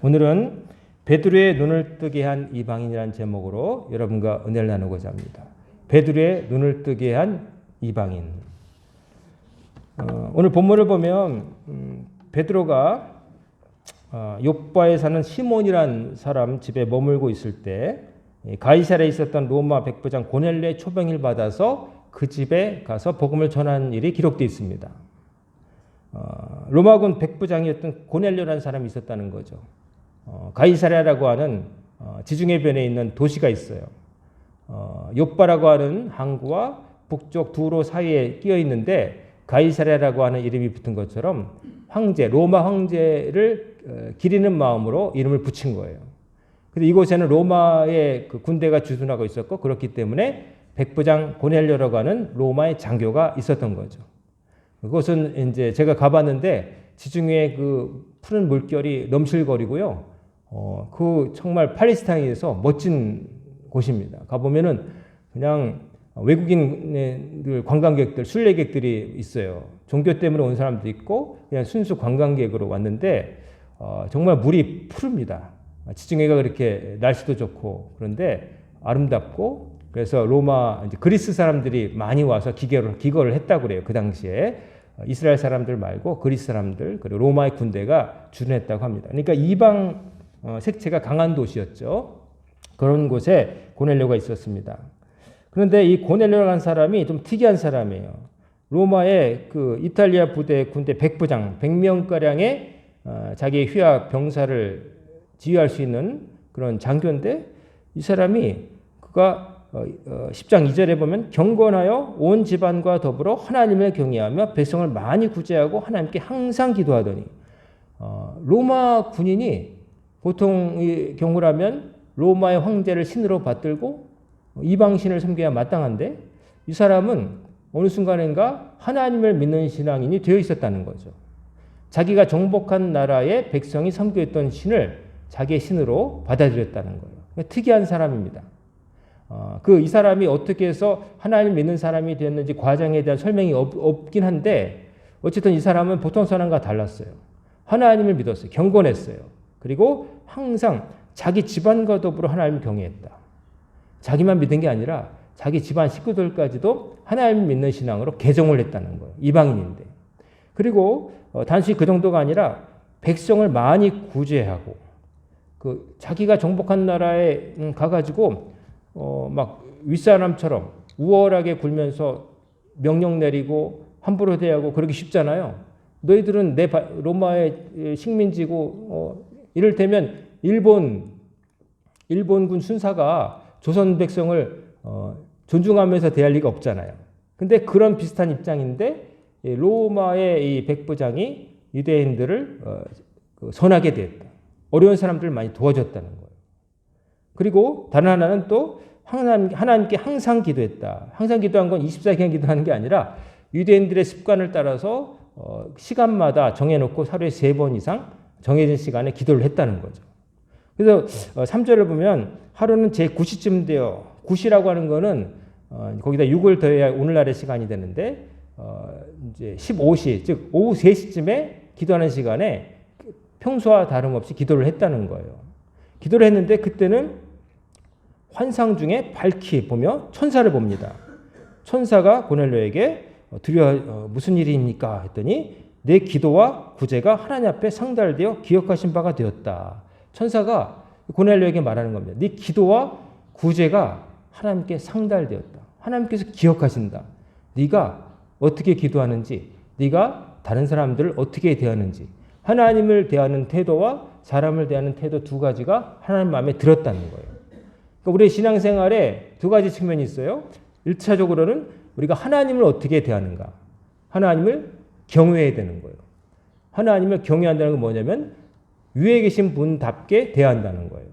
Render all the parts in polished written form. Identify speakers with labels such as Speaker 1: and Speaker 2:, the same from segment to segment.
Speaker 1: 오늘은 베드로의 눈을 뜨게 한 이방인이라는 제목으로 여러분과 은혜를 나누고자 합니다. 베드로의 눈을 뜨게 한 이방인. 오늘 본문을 보면 베드로가 욥바에 사는 시몬이란 사람 집에 머물고 있을 때 가이사랴에 있었던 로마 백부장 고넬료의 초병을 받아서 그 집에 가서 복음을 전한 일이 기록되어 있습니다. 로마군 백부장이었던 고넬료라는 사람이 있었다는 거죠. 가이사랴라고 하는 지중해변에 있는 도시가 있어요. 욥바라고 하는 항구와 북쪽 두로 사이에 끼어 있는데 가이사랴라고 하는 이름이 붙은 것처럼 황제, 로마 황제를 기리는 마음으로 이름을 붙인 거예요. 근데 이곳에는 로마의 그 군대가 주둔하고 있었고 그렇기 때문에 백부장 고넬료라고 하는 로마의 장교가 있었던 거죠. 그것은 이제 제가 가봤는데 지중해 그 푸른 물결이 넘실거리고요. 그 정말 팔레스타인에서 멋진 곳입니다. 가보면은 그냥 외국인들, 관광객들, 순례객들이 있어요. 종교 때문에 온 사람도 있고 그냥 순수 관광객으로 왔는데 정말 물이 푸릅니다. 지중해가 그렇게 날씨도 좋고 그런데 아름답고 그래서 로마 이제 그리스 사람들이 많이 와서 기거를 했다고 그래요. 그 당시에 이스라엘 사람들 말고 그리스 사람들 그리고 로마의 군대가 주둔했다고 합니다. 그러니까 이방 색채가 강한 도시였죠. 그런 곳에 고넬료가 있었습니다. 그런데 이 고넬료라는 사람이 좀 특이한 사람이에요. 로마의 그 이탈리아 부대 군대 백부장 100명가량의 자기의 휘하 병사를 지휘할 수 있는 그런 장교인데 이 사람이 그가 10장 2절에 보면 경건하여 온 집안과 더불어 하나님을 경외하며 백성을 많이 구제하고 하나님께 항상 기도하더니 로마 군인이 보통의 경우라면 로마의 황제를 신으로 받들고 이방신을 섬겨야 마땅한데 이 사람은 어느 순간인가 하나님을 믿는 신앙인이 되어 있었다는 거죠. 자기가 정복한 나라의 백성이 섬겨있던 신을 자기의 신으로 받아들였다는 거예요. 특이한 사람입니다. 이 사람이 어떻게 해서 하나님 믿는 사람이 되었는지 과정에 대한 설명이 없긴 한데 어쨌든 이 사람은 보통 사람과 달랐어요. 하나님을 믿었어요. 경건했어요. 그리고 항상 자기 집안과 더불어 하나님을 경외했다. 자기만 믿은 게 아니라 자기 집안 식구들까지도 하나님을 믿는 신앙으로 개종을 했다는 거예요. 이방인인데. 그리고 단순히 그 정도가 아니라 백성을 많이 구제하고 자기가 정복한 나라에 가가지고 막 윗사람처럼 우월하게 굴면서 명령 내리고 함부로 대하고 그러기 쉽잖아요. 너희들은 내 로마의 식민지고 이를테면 일본군 순사가 조선 백성을 존중하면서 대할 리가 없잖아요. 근데 그런 비슷한 입장인데 로마의 이 백부장이 유대인들을 선하게 됐다. 어려운 사람들을 많이 도와줬다는 거예요. 그리고 다른 하나는 또 하나님께 항상 기도했다. 항상 기도한 건 24시간 기도하는 게 아니라 유대인들의 습관을 따라서 시간마다 정해놓고 하루에 3번 이상 정해진 시간에 기도를 했다는 거죠. 그래서 3절을 보면 하루는 제 9시쯤 돼요. 9시라고 하는 거는 거기다 6을 더해야 오늘날의 시간이 되는데 이제 15시 즉 오후 3시쯤에 기도하는 시간에 평소와 다름없이 기도를 했다는 거예요. 기도를 했는데 그때는 환상 중에 밝히 보며 천사를 봅니다. 천사가 고넬료에게 무슨 일입니까? 했더니 내 기도와 구제가 하나님 앞에 상달되어 기억하신 바가 되었다. 천사가 고넬료에게 말하는 겁니다. 네 기도와 구제가 하나님께 상달되었다. 하나님께서 기억하신다. 네가 어떻게 기도하는지, 네가 다른 사람들을 어떻게 대하는지, 하나님을 대하는 태도와 사람을 대하는 태도 두 가지가 하나님 마음에 들었다는 거예요. 그러니까 우리의 신앙생활에 두 가지 측면이 있어요. 1차적으로는 우리가 하나님을 어떻게 대하는가. 하나님을 경외해야 되는 거예요. 하나님을 경외한다는 건 뭐냐면 위에 계신 분답게 대한다는 거예요.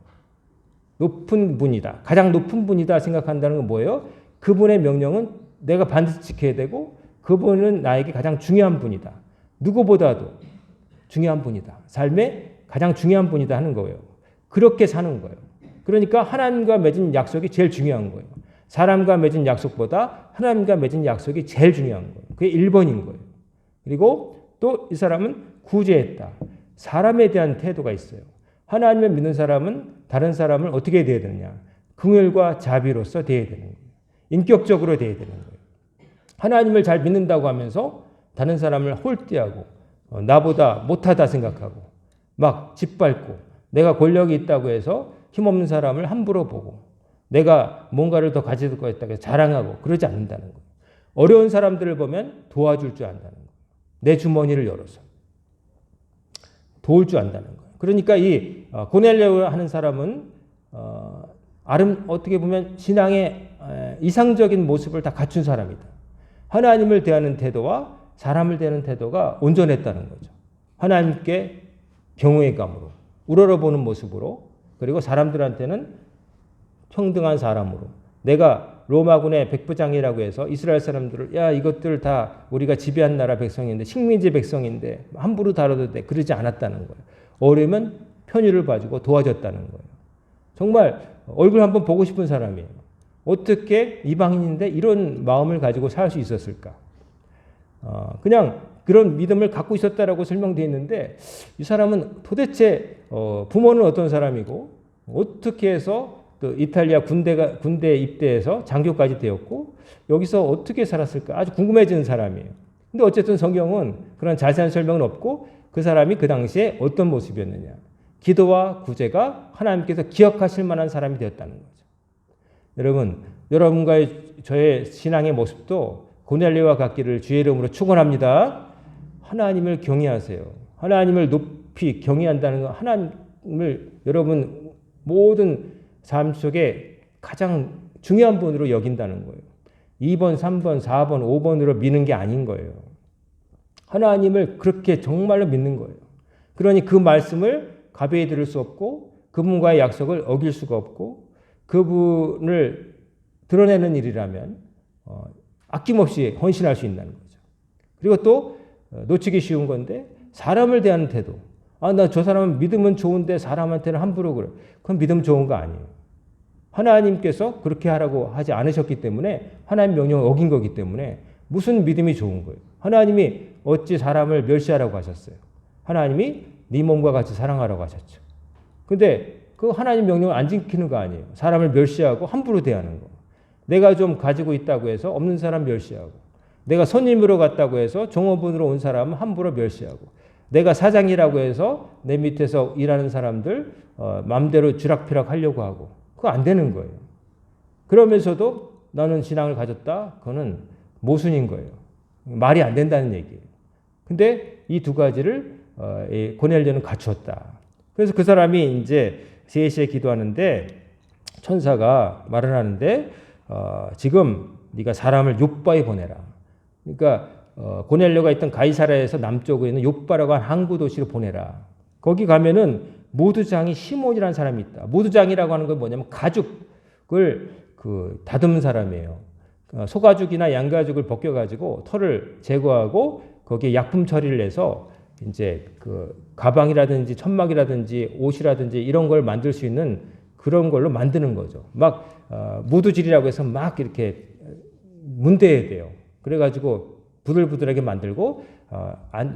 Speaker 1: 높은 분이다. 가장 높은 분이다 생각한다는 건 뭐예요? 그분의 명령은 내가 반드시 지켜야 되고 그분은 나에게 가장 중요한 분이다. 누구보다도 중요한 분이다. 삶에 가장 중요한 분이다 하는 거예요. 그렇게 사는 거예요. 그러니까 하나님과 맺은 약속이 제일 중요한 거예요. 사람과 맺은 약속보다 하나님과 맺은 약속이 제일 중요한 거예요. 그게 1번인 거예요. 그리고 또 이 사람은 구제했다. 사람에 대한 태도가 있어요. 하나님을 믿는 사람은 다른 사람을 어떻게 대해야 되느냐? 긍휼과 자비로서 대해야 되는 거예요. 인격적으로 대해야 되는 거예요. 하나님을 잘 믿는다고 하면서 다른 사람을 홀대하고 나보다 못하다 생각하고 막 짓밟고 내가 권력이 있다고 해서 힘없는 사람을 함부로 보고 내가 뭔가를 더 가질 것 있다고 해서 자랑하고 그러지 않는다는 거예요. 어려운 사람들을 보면 도와줄 줄 안다는 거예요. 내 주머니를 열어서 도울 줄 안다는 거예요. 그러니까 이 고넬료 하는 사람은 어떻게 보면 신앙의 이상적인 모습을 다 갖춘 사람이다. 하나님을 대하는 태도와 사람을 대하는 태도가 온전했다는 거죠. 하나님께 경외의 감으로 우러러보는 모습으로 그리고 사람들한테는 평등한 사람으로 내가 로마군의 백부장이라고 해서 이스라엘 사람들을 야 이것들 다 우리가 지배한 나라 백성인데 식민지 백성인데 함부로 다뤄도 돼 그러지 않았다는 거예요. 어려우면 편의를 봐주고 도와줬다는 거예요. 정말 얼굴 한번 보고 싶은 사람이에요. 어떻게 이방인인데 이런 마음을 가지고 살 수 있었을까? 그냥 그런 믿음을 갖고 있었다라고 설명되어 있는데 이 사람은 도대체 부모는 어떤 사람이고 어떻게 해서 또 이탈리아 군대에 입대해서 장교까지 되었고 여기서 어떻게 살았을까 아주 궁금해지는 사람이에요. 근데 어쨌든 성경은 그런 자세한 설명은 없고 그 사람이 그 당시에 어떤 모습이었느냐. 기도와 구제가 하나님께서 기억하실 만한 사람이 되었다는 거죠. 여러분과의 저의 신앙의 모습도 고넬료와 같기를 주의 이름으로 축원합니다. 하나님을 경외하세요. 하나님을 높이 경외한다는 건 하나님을 여러분 모든 삶 속에 가장 중요한 분으로 여긴다는 거예요. 2번, 3번, 4번, 5번으로 미는 게 아닌 거예요. 하나님을 그렇게 정말로 믿는 거예요. 그러니 그 말씀을 가벼이 들을 수 없고 그분과의 약속을 어길 수가 없고 그분을 드러내는 일이라면 아낌없이 헌신할 수 있다는 거죠. 그리고 또 놓치기 쉬운 건데 사람을 대하는 태도. 나 저 사람은 믿으면 좋은데 사람한테는 함부로 그래. 그건 믿음 좋은 거 아니에요. 하나님께서 그렇게 하라고 하지 않으셨기 때문에 하나님 명령을 어긴 거기 때문에 무슨 믿음이 좋은 거예요. 하나님이 어찌 사람을 멸시하라고 하셨어요. 하나님이 네 몸과 같이 사랑하라고 하셨죠. 근데 그 하나님 명령을 안 지키는 거 아니에요. 사람을 멸시하고 함부로 대하는 거. 내가 좀 가지고 있다고 해서 없는 사람 멸시하고 내가 손님으로 갔다고 해서 종업원으로 온 사람은 함부로 멸시하고 내가 사장이라고 해서 내 밑에서 일하는 사람들 마음대로 쥐락펴락 하려고 하고 그거 안 되는 거예요. 그러면서도 나는 신앙을 가졌다. 그거는 모순인 거예요. 말이 안 된다는 얘기예요. 근데 이 두 가지를 고넬료는 갖추었다. 그래서 그 사람이 이제 3시에 기도하는데 천사가 말을 하는데 지금 네가 사람을 욥바에 보내라. 그러니까 고넬료가 있던 가이사랴에서 남쪽에 있는 욥바라고 한 항구 도시로 보내라. 거기 가면은 모두장이 시몬이라는 사람이 있다. 모두장이라고 하는 건 뭐냐면 가죽을 다듬는 사람이에요. 소가죽이나 양가죽을 벗겨가지고 털을 제거하고 거기에 약품 처리를 해서 이제 가방이라든지 천막이라든지 옷이라든지 이런 걸 만들 수 있는 그런 걸로 만드는 거죠. 막 무드질이라고 해서 막 이렇게 문대야 돼요. 그래가지고 부들부들하게 만들고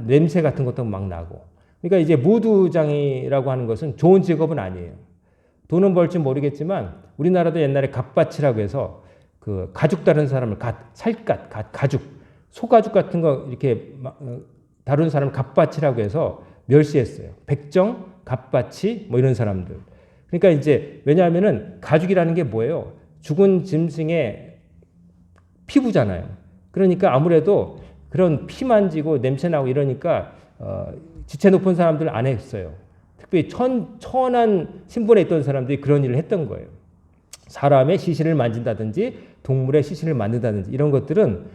Speaker 1: 냄새 같은 것도 막 나고. 그러니까 이제 무두장이라고 하는 것은 좋은 직업은 아니에요. 돈은 벌지 모르겠지만 우리나라도 옛날에 갓밭이라고 해서 가죽 다루는 사람을 가죽, 소가죽 같은 거 이렇게 다루는 사람을 갓밭이라고 해서 멸시했어요. 백정, 갓밭이 뭐 이런 사람들. 그러니까 이제 왜냐하면은 가죽이라는 게 뭐예요? 죽은 짐승의 피부잖아요. 그러니까 아무래도 그런 피 만지고 냄새 나고 이러니까 지체 높은 사람들 안 했어요. 특별히 천한 신분에 있던 사람들이 그런 일을 했던 거예요. 사람의 시신을 만진다든지 동물의 시신을 만든다든지 이런 것들은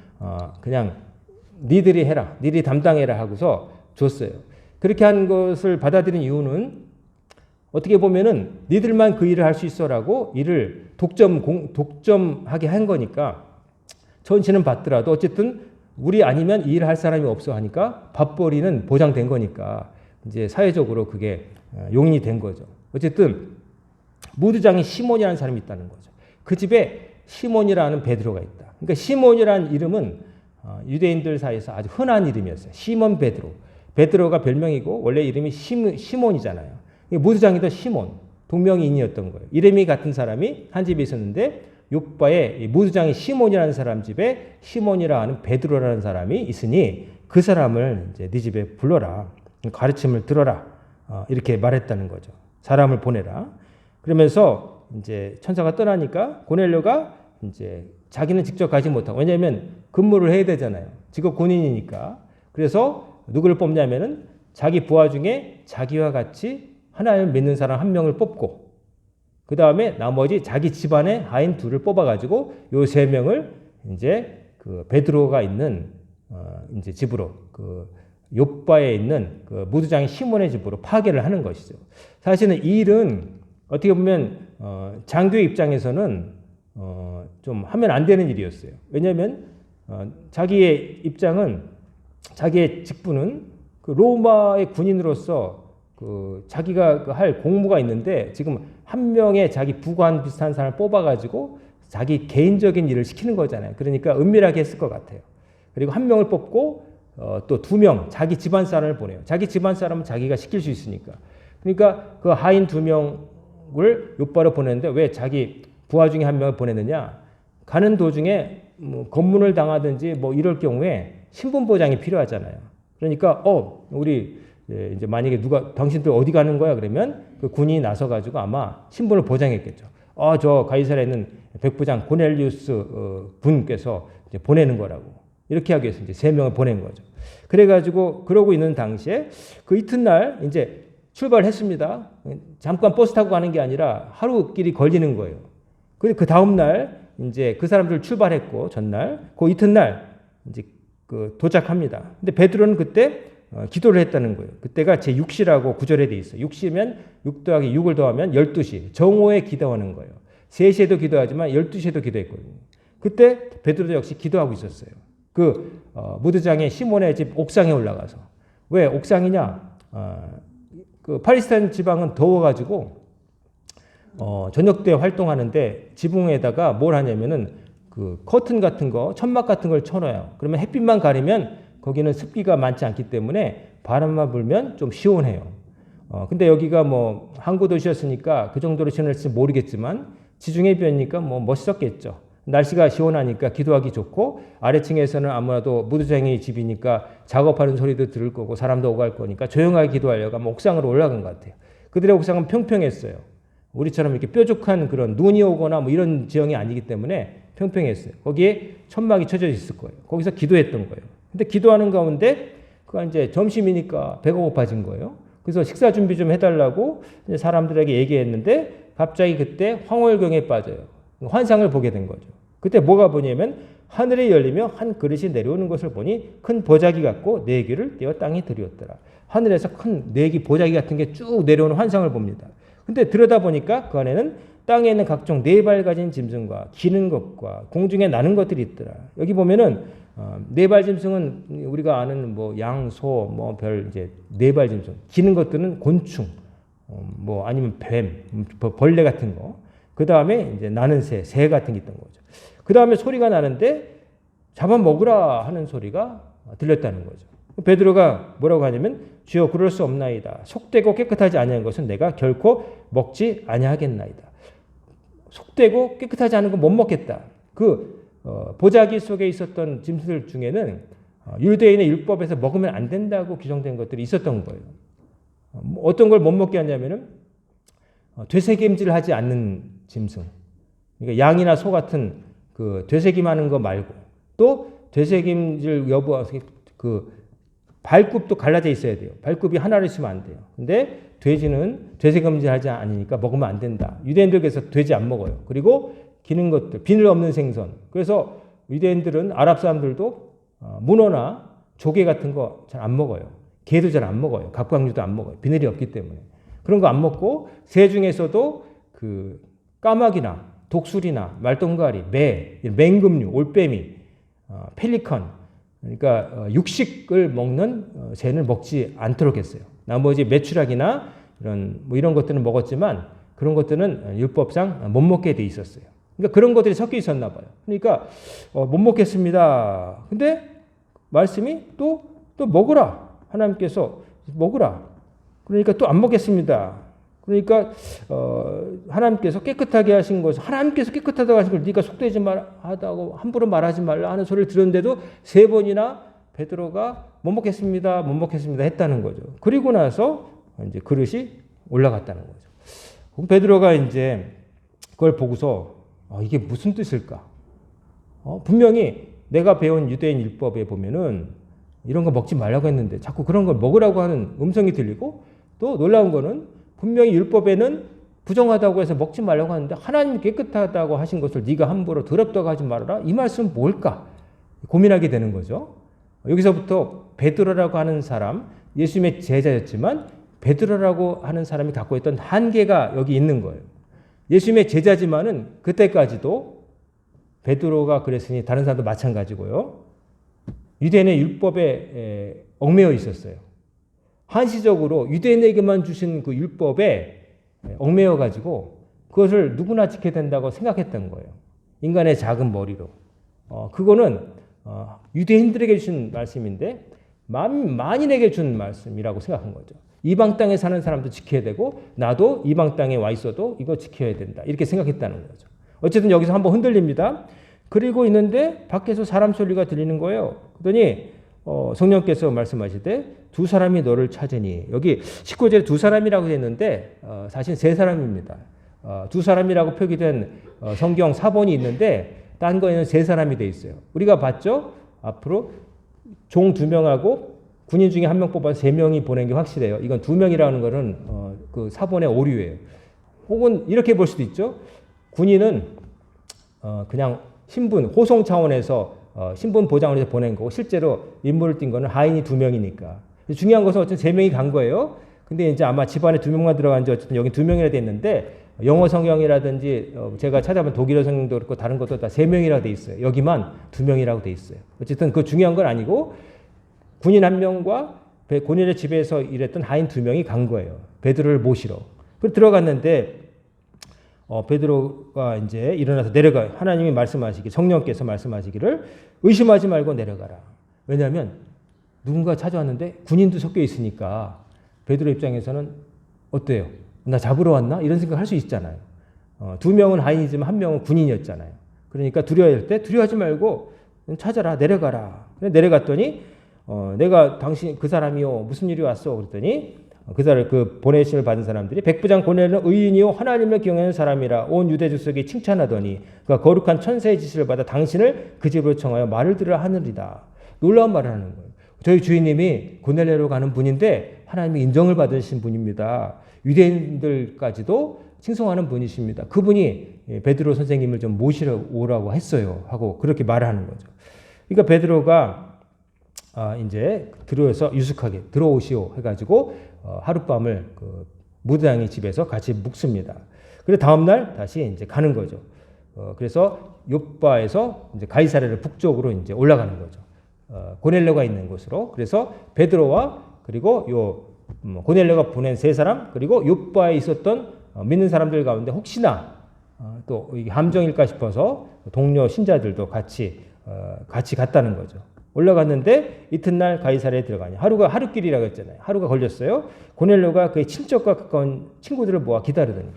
Speaker 1: 그냥 니들이 해라, 니들이 담당해라 하고서 줬어요. 그렇게 한 것을 받아들인 이유는 어떻게 보면은 니들만 그 일을 할 수 있어라고 일을 독점하게 한 거니까 천신은 받더라도 어쨌든 우리 아니면 이 일을 할 사람이 없어 하니까 밥벌이는 보장된 거니까 이제 사회적으로 그게 용인이 된 거죠. 어쨌든 무두장에 시몬이라는 사람이 있다는 거죠. 그 집에 시몬이라는 베드로가 있다. 그러니까 시몬이라는 이름은 유대인들 사이에서 아주 흔한 이름이었어요. 시몬 베드로. 베드로가 별명이고 원래 이름이 시몬이잖아요. 모두장이던 시몬, 동명이인이었던 거예요. 이름이 같은 사람이 한 집에 있었는데 욥바의 모두장이 시몬이라는 사람 집에 시몬이라 하는 베드로라는 사람이 있으니 그 사람을 이제 네 집에 불러라. 가르침을 들어라. 이렇게 말했다는 거죠. 사람을 보내라. 그러면서 이제 천사가 떠나니까 고넬료가 이제 자기는 직접 가지 못하고, 왜냐하면 근무를 해야 되잖아요. 직업 군인이니까. 그래서 누구를 뽑냐면은 자기 부하 중에 자기와 같이 하나님을 믿는 사람 한 명을 뽑고, 그 다음에 나머지 자기 집안의 하인 둘을 뽑아가지고 요 세 명을 이제 그 베드로가 있는 이제 집으로, 그 욥바에 있는 그 무두장의 시몬의 집으로 파견을 하는 것이죠. 사실은 이 일은 어떻게 보면 장교의 입장에서는 좀 하면 안 되는 일이었어요. 왜냐하면 자기의 입장은, 자기의 직분은 그 로마의 군인으로서 그 자기가 할 공무가 있는데 지금 한 명의 자기 부관 비슷한 사람을 뽑아가지고 자기 개인적인 일을 시키는 거잖아요. 그러니까 은밀하게 했을 것 같아요. 그리고 한 명을 뽑고 또 두 명 자기 집안 사람을 보내요. 자기 집안 사람은 자기가 시킬 수 있으니까. 그러니까 그 하인 두 명을 욥바로 보냈는데 왜 자기 부하 중에 한 명을 보냈느냐? 가는 도중에 뭐 검문을 당하든지 뭐 이럴 경우에 신분 보장이 필요하잖아요. 그러니까 우리 이제 만약에 누가 당신들 어디 가는 거야 그러면 그 군인이 나서 가지고 아마 신분을 보장했겠죠. 저 가이사랴에 있는 백부장 고넬리우스 분께서 이제 보내는 거라고, 이렇게 하기 위해서 이제 세 명을 보낸 거죠. 그래가지고 그러고 있는 당시에 그 이튿날 이제 출발했습니다. 잠깐 버스 타고 가는 게 아니라 하루 길이 걸리는 거예요. 그 다음 날 이제 그 사람들 출발했고 전날 그 이튿날 이제 그 도착합니다. 근데 베드로는 그때 기도를 했다는 거예요. 그때가 제 6시라고 구절에 돼 있어요. 6시면 6 더하기 6을 더하면 12시. 정오에 기도하는 거예요. 3시에도 기도하지만 12시에도 기도했거든요. 그때 베드로도 역시 기도하고 있었어요. 그 무드장의 시몬의 집 옥상에 올라가서. 왜 옥상이냐? 그 팔레스타인 지방은 더워가지고 저녁 때 활동하는데 지붕에다가 뭘 하냐면은 그 커튼 같은 거, 천막 같은 걸 쳐놔요. 그러면 햇빛만 가리면 거기는 습기가 많지 않기 때문에 바람만 불면 좀 시원해요. 근데 여기가 뭐 항구 도시였으니까 그 정도로 시원할지 모르겠지만 지중해 변이니까 뭐 멋있었겠죠. 날씨가 시원하니까 기도하기 좋고, 아래층에서는 아무래도 무두쟁이 집이니까 작업하는 소리도 들을 거고 사람도 오고 할 거니까 조용하게 기도하려고 아마 옥상으로 올라간 것 같아요. 그들의 옥상은 평평했어요. 우리처럼 이렇게 뾰족한 그런 눈이 오거나 뭐 이런 지형이 아니기 때문에 평평했어요. 거기에 천막이 쳐져 있을 거예요. 거기서 기도했던 거예요. 근데 기도하는 가운데 그가 이제 점심이니까 배가 고파진 거예요. 그래서 식사 준비 좀 해달라고 사람들에게 얘기했는데 갑자기 그때 황홀경에 빠져요. 환상을 보게 된 거죠. 그때 뭐가 보냐면 하늘이 열리며 한 그릇이 내려오는 것을 보니 큰 보자기 같고 네 개를 떼어 땅에 들이었더라. 하늘에서 큰 네 개 보자기 같은 게 쭉 내려오는 환상을 봅니다. 근데 들여다보니까 그 안에는 땅에 있는 각종 네 발 가진 짐승과 기는 것과 공중에 나는 것들이 있더라. 여기 보면은 네 발 짐승은 우리가 아는 뭐 양, 소, 뭐 별 이제 네 발 짐승. 기는 것들은 곤충, 뭐 아니면 뱀, 벌레 같은 거. 그 다음에 이제 나는 새 같은 게 있던 거죠. 그 다음에 소리가 나는데 잡아먹으라 하는 소리가 들렸다는 거죠. 베드로가 뭐라고 하냐면 주여 그럴 수 없나이다. 속되고 깨끗하지 아니한 것은 내가 결코 먹지 아니하겠나이다. 속되고 깨끗하지 않은 건 못 먹겠다. 그 보자기 속에 있었던 짐승들 중에는 유대인의 율법에서 먹으면 안 된다고 규정된 것들이 있었던 거예요. 어떤 걸 못 먹게 하냐면은 되새김질을 하지 않는 짐승. 그러니까 양이나 소 같은 그 되새김하는 거 말고, 또 되새김질 여부 그 발굽도 갈라져 있어야 돼요. 발굽이 하나로 있으면 안 돼요. 근데 돼지는 되새김질하지 않으니까 먹으면 안 된다. 유대인들께서 돼지 안 먹어요. 그리고 기는 것들, 비늘 없는 생선. 그래서 유대인들은, 아랍 사람들도 문어나 조개 같은 거 잘 안 먹어요. 게도 잘 안 먹어요. 갑각류도 안 먹어요. 비늘이 없기 때문에. 그런 거 안 먹고, 새 중에서도 그 까마귀나 독수리나 말똥가리, 매, 맹금류, 올빼미, 펠리컨, 그러니까 육식을 먹는 새는 먹지 않도록 했어요. 나머지 메추라기나 이런 것들은 먹었지만 그런 것들은 율법상 못 먹게 돼 있었어요. 그러니까 그런 것들이 섞여 있었나 봐요. 그러니까 못 먹겠습니다. 근데 말씀이 또 먹으라. 하나님께서 먹으라. 그러니까 또 안 먹겠습니다. 그러니까 하나님께서 깨끗하게 하신 것을 하나님께서 깨끗하다고 하신 걸 네가 속되지 말하다고 함부로 말하지 말라 하는 소리를 들었는데도 3번이나 베드로가 못 먹겠습니다, 못 먹겠습니다 했다는 거죠. 그리고 나서 이제 그릇이 올라갔다는 거죠. 그럼 베드로가 이제 그걸 보고서 이게 무슨 뜻일까? 분명히 내가 배운 유대인 율법에 보면은 이런 거 먹지 말라고 했는데 자꾸 그런 걸 먹으라고 하는 음성이 들리고, 또 놀라운 거는 분명히 율법에는 부정하다고 해서 먹지 말라고 하는데 하나님이 깨끗하다고 하신 것을 네가 함부로 더럽다고 하지 말아라. 이 말씀은 뭘까? 고민하게 되는 거죠. 여기서부터 베드로라고 하는 사람, 예수님의 제자였지만 베드로라고 하는 사람이 갖고 있던 한계가 여기 있는 거예요. 예수님의 제자지만은 그때까지도 베드로가 그랬으니 다른 사람도 마찬가지고요. 유대인의 율법에 얽매여 있었어요. 한시적으로 유대인에게만 주신 그 율법에 얽매여 가지고 그것을 누구나 지켜야 된다고 생각했던 거예요. 인간의 작은 머리로. 그거는 유대인들에게 주신 말씀인데 만인에게 준 말씀이라고 생각한 거죠. 이방 땅에 사는 사람도 지켜야 되고 나도 이방 땅에 와 있어도 이거 지켜야 된다. 이렇게 생각했다는 거죠. 어쨌든 여기서 한번 흔들립니다. 그리고 있는데 밖에서 사람 소리가 들리는 거예요. 그러더니 성령께서 말씀하시되 2사람이 너를 찾으니, 여기 19절에 2사람이라고 했는데 사실 3사람입니다. 2사람이라고 표기된 성경 사본이 있는데 딴 거에는 3사람이 돼 있어요. 우리가 봤죠? 앞으로 종 2명하고 군인 중에 1명 뽑아서 3명이 보낸 게 확실해요. 이건 2명이라는 거는 그 사본의 오류예요. 혹은 이렇게 볼 수도 있죠. 군인은 그냥 신분, 호송 차원에서 신분 보장을 해서 보낸 거고 실제로 임무를 띈 거는 하인이 2명이니까. 중요한 것은 어쨌든 3명이 간 거예요. 근데 이제 아마 집안에 2명만 들어간지 어쨌든 여기 2명이라 돼 있는데 영어 성경이라든지 제가 찾아본 독일어 성경도 그렇고 다른 것도 다 3명이라고 돼 있어요. 여기만 2명이라고 돼 있어요. 어쨌든 그 중요한 건 아니고 군인 1명과 고넬의 집에서 일했던 하인 2명이 간 거예요. 베드로를 모시러. 그 들어갔는데 베드로가 이제 일어나서 내려가. 하나님이 말씀하시기, 성령께서 말씀하시기를 의심하지 말고 내려가라. 왜냐하면 누군가 찾아왔는데 군인도 섞여 있으니까 베드로 입장에서는 어때요? 나 잡으러 왔나? 이런 생각을 할 수 있잖아요. 2명은 하인이지만 1명은 군인이었잖아요. 그러니까 두려워할 때 두려워하지 말고 찾아라, 내려가라. 내려갔더니 내가 당신 그 사람이요 무슨 일이 왔어? 그랬더니 그 사람 그 보내심을 받은 사람들이 백부장 고넬료는 의인이요 하나님을 경외하는 사람이라 온 유대 족속이 칭찬하더니 그가 거룩한 천사의 지시를 받아 당신을 그 집으로 청하여 말을 들으라 하느리다. 놀라운 말을 하는 거예요. 저희 주인님이 고넬료로 가는 분인데 하나님이 인정을 받으신 분입니다. 유대인들까지도 칭송하는 분이십니다. 그분이 베드로 선생님을 좀 모시러 오라고 했어요. 하고 그렇게 말하는 거죠. 그러니까 베드로가 이제 들어와서 유숙하게 들어오시오 해가지고 하룻밤을 그 무당의 집에서 같이 묵습니다. 그리고 다음 날 다시 이제 가는 거죠. 그래서 욥바에서 이제 가이사랴를 북쪽으로 이제 올라가는 거죠. 고넬료가 있는 곳으로. 그래서 베드로와 그리고 고넬료가 보낸 3사람 그리고 욥바에 있었던 믿는 사람들 가운데 혹시나 또 함정일까 싶어서 동료 신자들도 같이 갔다는 거죠. 올라갔는데 이튿날 가이사랴에 들어가냐. 하루길이라고 했잖아요. 하루가 걸렸어요. 고넬료가 그의 친척과 가까운 친구들을 모아 기다리더니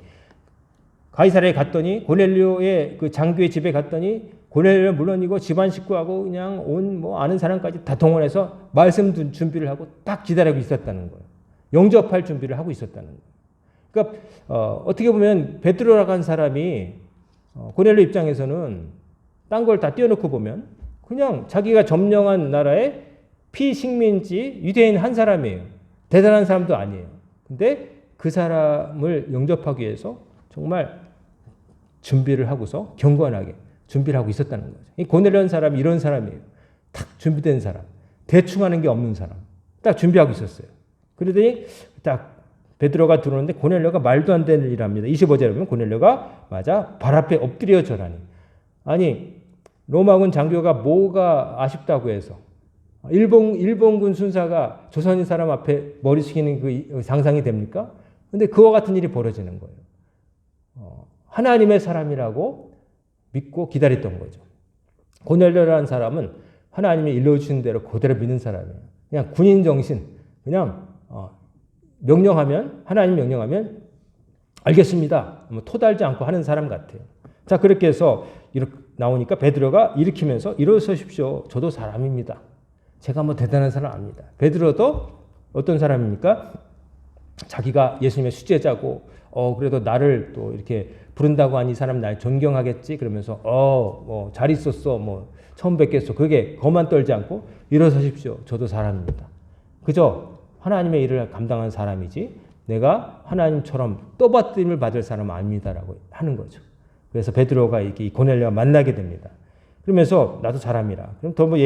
Speaker 1: 가이사랴에 갔더니 고넬료의 그 장교의 집에 갔더니 고넬료는 물론이고 집안 식구하고 그냥 온 아는 사람까지 다 동원해서 말씀 준비를 하고 딱 기다리고 있었다는 거예요. 영접할 준비를 하고 있었다는 거예요. 그러니까 어떻게 보면 베드로라고 한 사람이 고넬료 입장에서는 딴 걸 다 띄워놓고 보면 그냥 자기가 점령한 나라의 피식민지 유대인 한 사람이에요. 대단한 사람도 아니에요. 근데 그 사람을 영접하기 위해서 정말 준비를 하고서 경건하게 준비를 하고 있었다는 거죠. 이 고넬료라는 사람이 이런 사람이에요. 딱 준비된 사람. 대충 하는 게 없는 사람. 딱 준비하고 있었어요. 그러더니 딱 베드로가 들어오는데 고넬료가 말도 안 되는 일을 합니다. 25절에 보면 고넬료가 맞아 발 앞에 엎드려 절하니. 아니 로마군 장교가 뭐가 아쉽다고 해서 일본군 순사가 조선인 사람 앞에 머리 숙이는 그 상상이 됩니까? 근데 그와 같은 일이 벌어지는 거예요. 하나님의 사람이라고 믿고 기다렸던 거죠. 고넬료라는 사람은 하나님이 일러주신 대로 그대로 믿는 사람이에요. 그냥 군인 정신, 그냥 명령하면 하나님 명령하면 알겠습니다. 뭐 토달지 않고 하는 사람 같아요. 자, 그렇게 해서 이렇게 나오니까 베드로가 일으키면서 일어서십시오. 저도 사람입니다. 제가 뭐 대단한 사람 아닙니다. 베드로도 어떤 사람입니까? 자기가 예수님의 수제자고 그래도 나를 또 이렇게 부른다고 하니 이 사람 날 존경하겠지 그러면서 뭐 잘 있었어 뭐 처음 뵙겠어 그게 거만 떨지 않고 일어서십시오. 저도 사람입니다. 그저 하나님의 일을 감당한 사람이지 내가 하나님처럼 떠받들림을 받을 사람은 아닙니다라고 하는 거죠. 그래서 베드로가 이렇게 고넬료와 만나게 됩니다. 그러면서 나도 사람이라. 그럼 더 뭐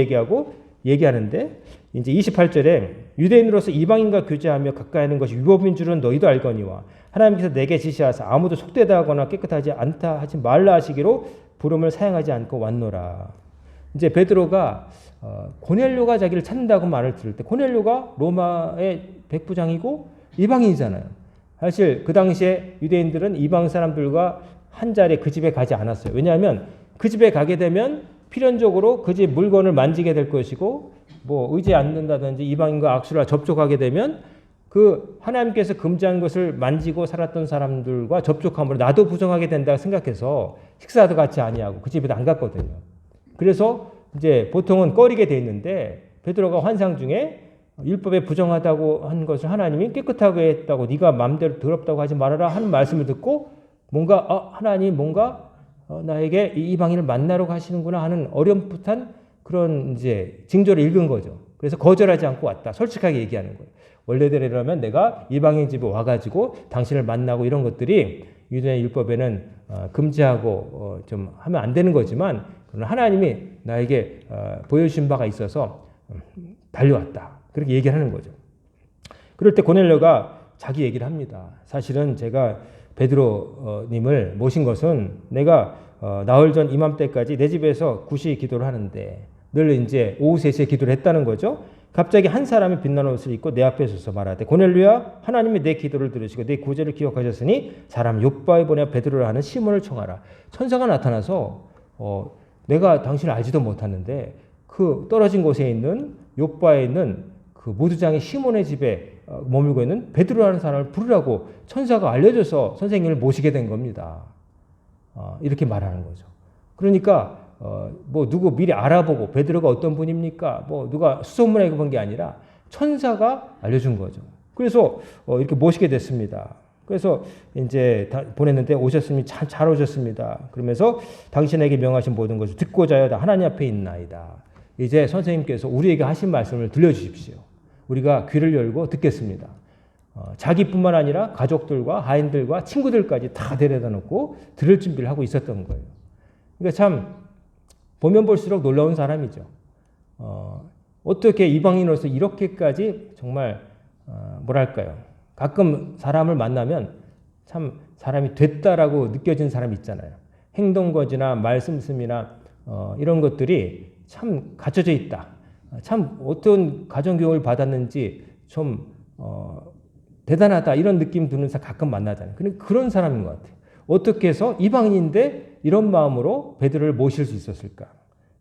Speaker 1: 얘기하는데 이제 28절에 유대인으로서 이방인과 교제하며 가까이 하는 것이 율법인 줄은 너희도 알거니와 하나님께서 내게 지시하사 아무도 속되다 하거나 깨끗하지 않다 하지 말라 하시기로 부름을 사용하지 않고 왔노라. 이제 베드로가 고넬료가 자기를 찾는다고 말을 들을 때 고넬료가 로마의 백부장이고 이방인이잖아요. 사실 그 당시에 유대인들은 이방 사람들과 한 자리에 그 집에 가지 않았어요. 왜냐하면 그 집에 가게 되면 필연적으로 그 집 물건을 만지게 될 것이고 뭐 의지 않는다든지 이방인과 악수를 접촉하게 되면 그 하나님께서 금지한 것을 만지고 살았던 사람들과 접촉함으로 나도 부정하게 된다 생각해서 식사도 같이 아니하고 그 집에도 안 갔거든요. 그래서 이제 보통은 꺼리게 돼 있는데 베드로가 환상 중에 율법에 부정하다고 한 것을 하나님이 깨끗하게 했다고 네가 마음대로 더럽다고 하지 말아라 하는 말씀을 듣고 뭔가 하나님 뭔가 나에게 이 이방인을 만나러 가시는구나 하는 어렴풋한 그런 이제 징조를 읽은 거죠. 그래서 거절하지 않고 왔다. 솔직하게 얘기하는 거예요. 원래대로라면 내가 이방인 집에 와가지고 당신을 만나고 이런 것들이 유대 율법에는 금지하고 좀 하면 안 되는 거지만 하나님이 나에게 보여주신 바가 있어서 달려왔다. 그렇게 얘기를 하는 거죠. 그럴 때 고넬료가 자기 얘기를 합니다. 사실은 제가 베드로님을 모신 것은 내가 나흘 전 이맘때까지 내 집에서 구시 기도를 하는데 늘 이제 오후 3시에 기도를 했다는 거죠. 갑자기 한 사람이 빛나는 옷을 입고 내 앞에 서서 말하되 고넬료야 하나님이 내 기도를 들으시고 내 구제를 기억하셨으니 사람 욥바에 보내 베드로라 하는 시몬을 청하라. 천사가 나타나서 내가 당신을 알지도 못하는데 그 떨어진 곳에 있는 욥바에 있는 그 모두장의 시몬의 집에 머물고 있는 베드로라는 사람을 부르라고 천사가 알려줘서 선생님을 모시게 된 겁니다. 이렇게 말하는 거죠. 그러니까 뭐 누구 미리 알아보고 베드로가 어떤 분입니까? 뭐 누가 수소문해 본 게 아니라 천사가 알려준 거죠. 그래서 이렇게 모시게 됐습니다. 그래서 이제 보냈는데 오셨으니 잘 오셨습니다. 그러면서 당신에게 명하신 모든 것을 듣고자 하여 하나님 앞에 있나이다. 이제 선생님께서 우리에게 하신 말씀을 들려주십시오. 우리가 귀를 열고 듣겠습니다. 자기뿐만 아니라 가족들과 하인들과 친구들까지 다 데려다 놓고 들을 준비를 하고 있었던 거예요. 그러니까 참 보면 볼수록 놀라운 사람이죠. 어떻게 이방인으로서 이렇게까지 정말 뭐랄까요. 가끔 사람을 만나면 참 사람이 됐다라고 느껴지는 사람이 있잖아요. 행동거지나 말씀씀이나 이런 것들이 참 갖춰져 있다. 참 어떤 가정교육을 받았는지 좀 대단하다 이런 느낌 드는 사람 가끔 만나잖아요. 그런 사람인 것 같아요. 어떻게 해서 이방인인데 이런 마음으로 베드로를 모실 수 있었을까?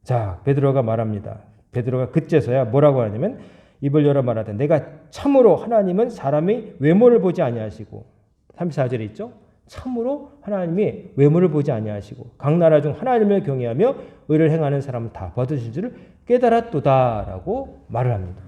Speaker 1: 자, 베드로가 말합니다. 베드로가 그제서야 뭐라고 하냐면 입을 열어 말하되 내가 참으로 하나님은 사람의 외모를 보지 아니하시고 34절에 있죠. 참으로 하나님이 외모를 보지 아니하시고 각 나라 중 하나님을 경외하며 의를 행하는 사람은 다 받으신 줄을 깨달았도다라고 말을 합니다.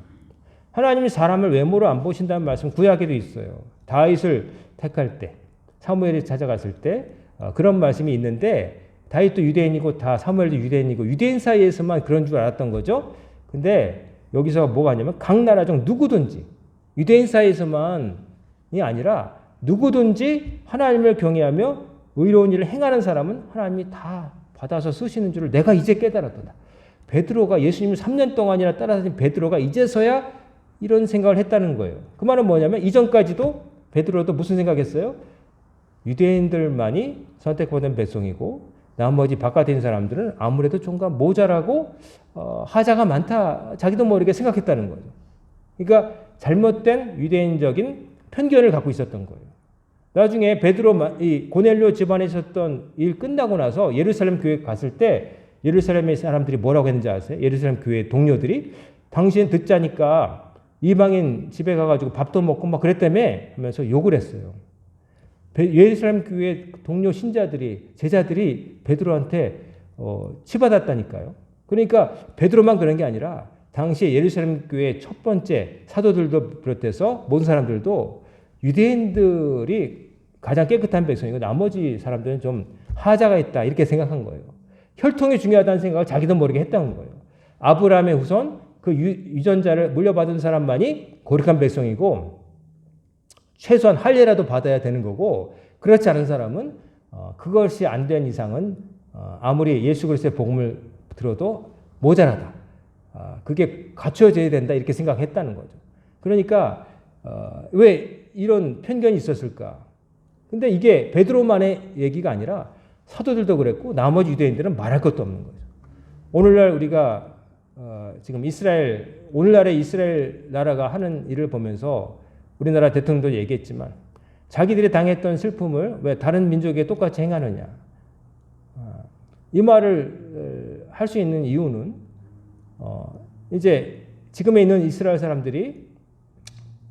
Speaker 1: 하나님이 사람을 외모로 안 보신다는 말씀 구약에도 있어요. 다윗을 택할 때 사무엘이 찾아갔을 때 그런 말씀이 있는데 다윗도 유대인이고 다 사무엘도 유대인이고 유대인 사이에서만 그런 줄 알았던 거죠. 근데 여기서 뭐가 아니면 각 나라 중 누구든지 유대인 사이에서만이 아니라 누구든지 하나님을 경외하며 의로운 일을 행하는 사람은 하나님이 다 받아서 쓰시는 줄을 내가 이제 깨달았다. 베드로가 예수님을 3년 동안이나 따라다닌 베드로가 이제서야 이런 생각을 했다는 거예요. 그 말은 뭐냐면 이전까지도 베드로도 무슨 생각했어요? 유대인들만이 선택받은 백성이고 나머지 바깥에 있는 사람들은 아무래도 좀 모자라고 하자가 많다. 자기도 모르게 생각했다는 거죠. 그러니까 잘못된 유대인적인 편견을 갖고 있었던 거예요. 나중에 베드로 이 고넬료 집안에 있었던 일 끝나고 나서 예루살렘 교회 갔을 때 예루살렘의 사람들이 뭐라고 했는지 아세요? 예루살렘 교회 동료들이 당신 듣자니까 이방인 집에 가가지고 밥도 먹고 막 그랬다며 하면서 욕을 했어요. 예루살렘 교회 동료 신자들이 제자들이 베드로한테 치받았다니까요. 그러니까 베드로만 그런 게 아니라 당시에 예루살렘 교회 첫 번째 사도들도 비롯해서 모든 사람들도 유대인들이 가장 깨끗한 백성이고 나머지 사람들은 좀 하자가 있다 이렇게 생각한 거예요. 혈통이 중요하다는 생각을 자기도 모르게 했다는 거예요. 아브라함의 후손 그 유전자를 물려받은 사람만이 거룩한 백성이고 최소한 할례라도 받아야 되는 거고 그렇지 않은 사람은 그것이 안 된 이상은 아무리 예수 그리스도의 복음을 들어도 모자라다. 그게 갖춰져야 된다 이렇게 생각했다는 거죠. 그러니까 왜 이런 편견이 있었을까? 근데 이게 베드로만의 얘기가 아니라 사도들도 그랬고 나머지 유대인들은 말할 것도 없는 거죠. 오늘날 우리가 지금 오늘날의 이스라엘 나라가 하는 일을 보면서 우리나라 대통령도 얘기했지만 자기들이 당했던 슬픔을 왜 다른 민족에 똑같이 행하느냐. 이 말을 할 수 있는 이유는 이제 지금에 있는 이스라엘 사람들이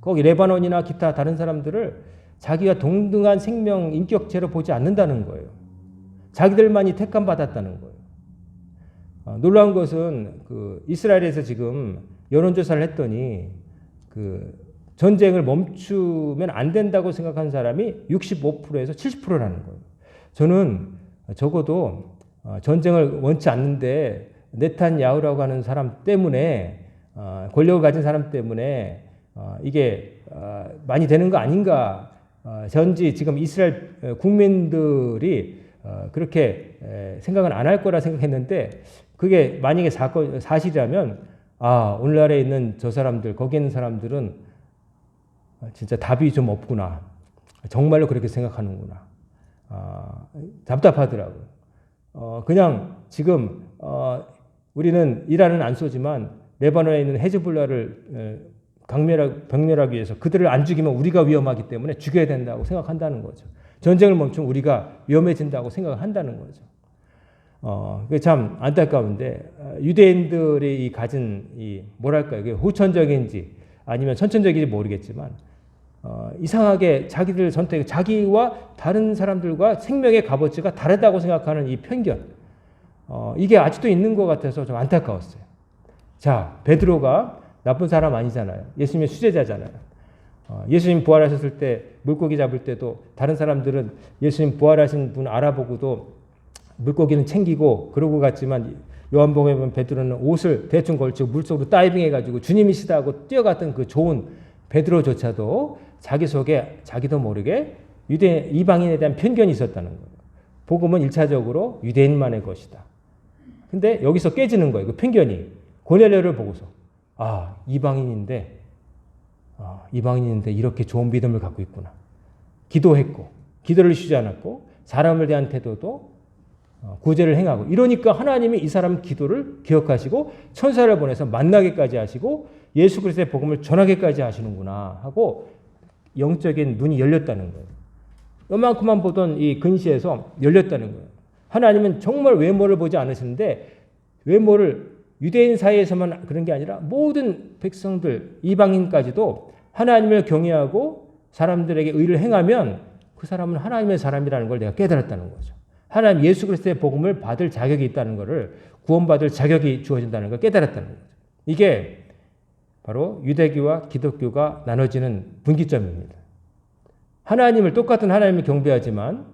Speaker 1: 거기 레바논이나 기타 다른 사람들을 자기가 동등한 생명 인격체로 보지 않는다는 거예요. 자기들만이 택함 받았다는 거예요. 놀라운 것은 그 이스라엘에서 지금 여론조사를 했더니 그 전쟁을 멈추면 안 된다고 생각하는 사람이 65%에서 70%라는 거예요. 저는 적어도 전쟁을 원치 않는데 네탄야후라고 하는 사람 때문에 권력을 가진 사람 때문에 이게 많이 되는 거 아닌가. 전지 지금 이스라엘 국민들이 그렇게 생각은 안 할 거라 생각했는데 그게 만약에 사실이라면 오늘날에 있는 저 사람들 거기 있는 사람들은 진짜 답이 좀 없구나. 정말로 그렇게 생각하는구나. 답답하더라고요. 그냥 지금 우리는 이란은 안 쏘지만 레바논에 있는 헤즈볼라를 병멸하기 위해서 그들을 안 죽이면 우리가 위험하기 때문에 죽여야 된다고 생각한다는 거죠. 전쟁을 멈추면 우리가 위험해진다고 생각을 한다는 거죠. 그게 참 안타까운데 유대인들이 가진 뭐랄까요? 이게 후천적인지 아니면 선천적인지 모르겠지만 이상하게 자기들 선택, 자기와 다른 사람들과 생명의 값어치가 다르다고 생각하는 이 편견, 이게 아직도 있는 것 같아서 좀 안타까웠어요. 자, 베드로가 나쁜 사람 아니잖아요. 예수님의 수제자잖아요. 예수님 부활하셨을 때 물고기 잡을 때도 다른 사람들은 예수님 부활하신 분 알아보고도 물고기는 챙기고 그러고 갔지만 요한복음에 보면 베드로는 옷을 대충 걸치고 물속으로 다이빙해가지고 주님이시다고 뛰어갔던 그 좋은 베드로조차도 자기 속에 자기도 모르게 이방인에 대한 편견이 있었다는 거예요. 복음은 1차적으로 유대인만의 것이다. 근데 여기서 깨지는 거예요. 그 편견이. 고넬료를 보고서 이방인인데 이렇게 좋은 믿음을 갖고 있구나. 기도했고 기도를 쉬지 않았고 사람을 대한 태도도 구제를 행하고 이러니까 하나님이 이 사람 기도를 기억하시고 천사를 보내서 만나게까지 하시고 예수 그리스도의 복음을 전하게까지 하시는구나 하고 영적인 눈이 열렸다는 거예요. 요만큼만 보던 이 근시에서 열렸다는 거예요. 하나님은 정말 외모를 보지 않으시는데 외모를 유대인 사이에서만 그런 게 아니라 모든 백성들 이방인까지도 하나님을 경외하고 사람들에게 의를 행하면 그 사람은 하나님의 사람이라는 걸 내가 깨달았다는 거죠. 하나님 예수 그리스도의 복음을 받을 자격이 있다는 것을 구원받을 자격이 주어진다는 걸 깨달았다는 거죠. 이게 바로 유대교와 기독교가 나눠지는 분기점입니다. 하나님을 똑같은 하나님을 경배하지만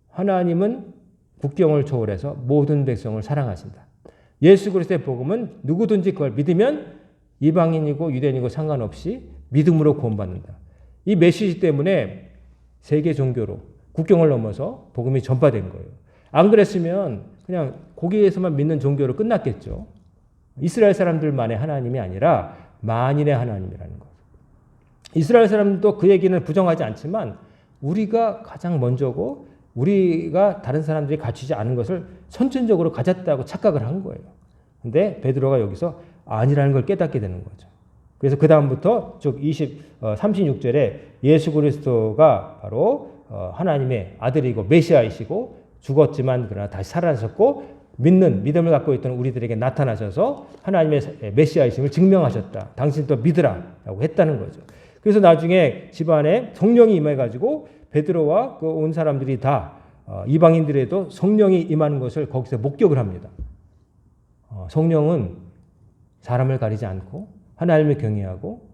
Speaker 1: 하나님은 국경을 초월해서 모든 백성을 사랑하신다. 예수 그리스도의 복음은 누구든지 그걸 믿으면 이방인이고 유대인이고 상관없이 믿음으로 구원받는다. 이 메시지 때문에 세계 종교로 국경을 넘어서 복음이 전파된 거예요. 안 그랬으면 그냥 거기에서만 믿는 종교로 끝났겠죠. 이스라엘 사람들만의 하나님이 아니라 만인의 하나님이라는 것. 이스라엘 사람도 그 얘기는 부정하지 않지만 우리가 가장 먼저고 우리가 다른 사람들이 갖추지 않은 것을 선천적으로 가졌다고 착각을 한 거예요. 근데 베드로가 여기서 아니라는 걸 깨닫게 되는 거죠. 그래서 그 다음부터 쭉 36절에 예수 그리스도가 바로 하나님의 아들이고 메시아이시고 죽었지만 그러나 다시 살아나셨고 믿음을 갖고 있던 우리들에게 나타나셔서 하나님의 메시아이심을 증명하셨다. 당신도 믿으라 라고 했다는 거죠. 그래서 나중에 집안에 성령이 임해가지고 베드로와 그 온 사람들이 다 이방인들에도 성령이 임하는 것을 거기서 목격을 합니다. 성령은 사람을 가리지 않고 하나님을 경외하고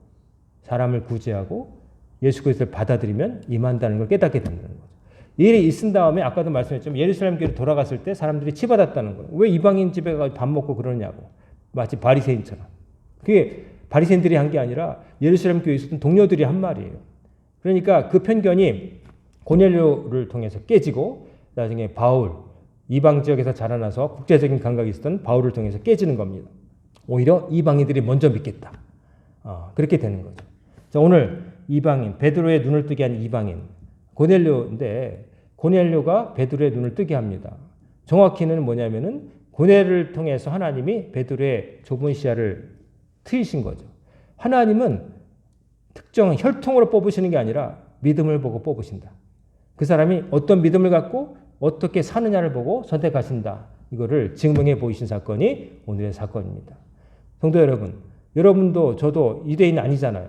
Speaker 1: 사람을 구제하고 예수 그리스도를 받아들이면 임한다는 걸 깨닫게 된다는 거죠. 이 일이 있은 다음에 아까도 말씀했지만 예루살렘 교회로 돌아갔을 때 사람들이 치받았다는 거예요. 왜 이방인 집에 가서 밥 먹고 그러냐고. 마치 바리새인처럼. 그게 바리새인들이 한 게 아니라 예루살렘 교회에 있었던 동료들이 한 말이에요. 그러니까 그 편견이 고넬료를 통해서 깨지고 나중에 바울, 이방 지역에서 자라나서 국제적인 감각이 있었던 바울을 통해서 깨지는 겁니다. 오히려 이방인들이 먼저 믿겠다. 그렇게 되는 거죠. 자, 오늘 이방인, 베드로의 눈을 뜨게 한 이방인, 고넬료인데 고넬료가 베드로의 눈을 뜨게 합니다. 정확히는 뭐냐면은 고넬을 통해서 하나님이 베드로의 좁은 시야를 트이신 거죠. 하나님은 특정 혈통으로 뽑으시는 게 아니라 믿음을 보고 뽑으신다. 그 사람이 어떤 믿음을 갖고 어떻게 사느냐를 보고 선택하신다. 이거를 증명해 보이신 사건이 오늘의 사건입니다. 성도 여러분, 여러분도 저도 유대인 아니잖아요.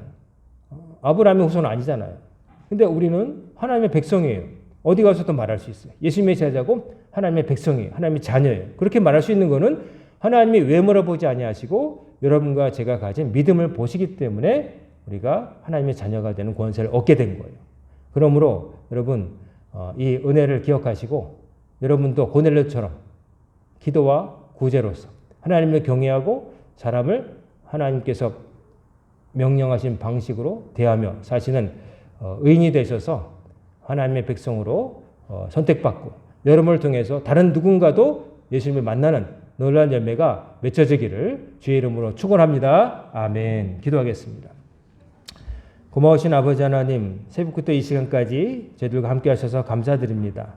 Speaker 1: 아브라함의 후손 아니잖아요. 근데 우리는 하나님의 백성이에요. 어디 가서도 말할 수 있어요. 예수님의 제자고 하나님의 백성이에요. 하나님의 자녀예요. 그렇게 말할 수 있는 거는 하나님이 외모를 보지 아니하시고 여러분과 제가 가진 믿음을 보시기 때문에 우리가 하나님의 자녀가 되는 권세를 얻게 된 거예요. 그러므로 여러분 이 은혜를 기억하시고 여러분도 고넬료처럼 기도와 구제로서 하나님을 경외하고 사람을 하나님께서 명령하신 방식으로 대하며 사시는 의인이 되셔서 하나님의 백성으로 선택받고 여러분을 통해서 다른 누군가도 예수님을 만나는 놀라운 열매가 맺혀지기를 주의 이름으로 축원합니다. 아멘. 기도하겠습니다. 고마우신 아버지 하나님, 새벽부터 이 시간까지 저희들과 함께 하셔서 감사드립니다.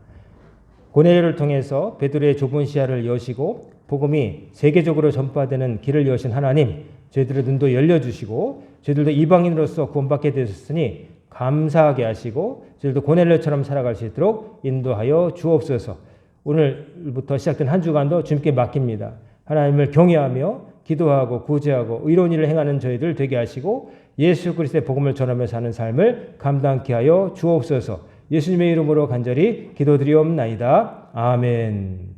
Speaker 1: 고넬료를 통해서 베드로의 좁은 시야를 여시고 복음이 세계적으로 전파되는 길을 여신 하나님, 저희들의 눈도 열려주시고 저희들도 이방인으로서 구원받게 되셨으니 감사하게 하시고 저희들도 고넬료처럼 살아갈 수 있도록 인도하여 주옵소서. 오늘부터 시작된 한 주간도 주님께 맡깁니다. 하나님을 경외하며 기도하고 구제하고 의로운 일을 행하는 저희들 되게 하시고 예수 그리스도의 복음을 전하며 사는 삶을 감당케 하여 주옵소서. 예수님의 이름으로 간절히 기도드리옵나이다. 아멘.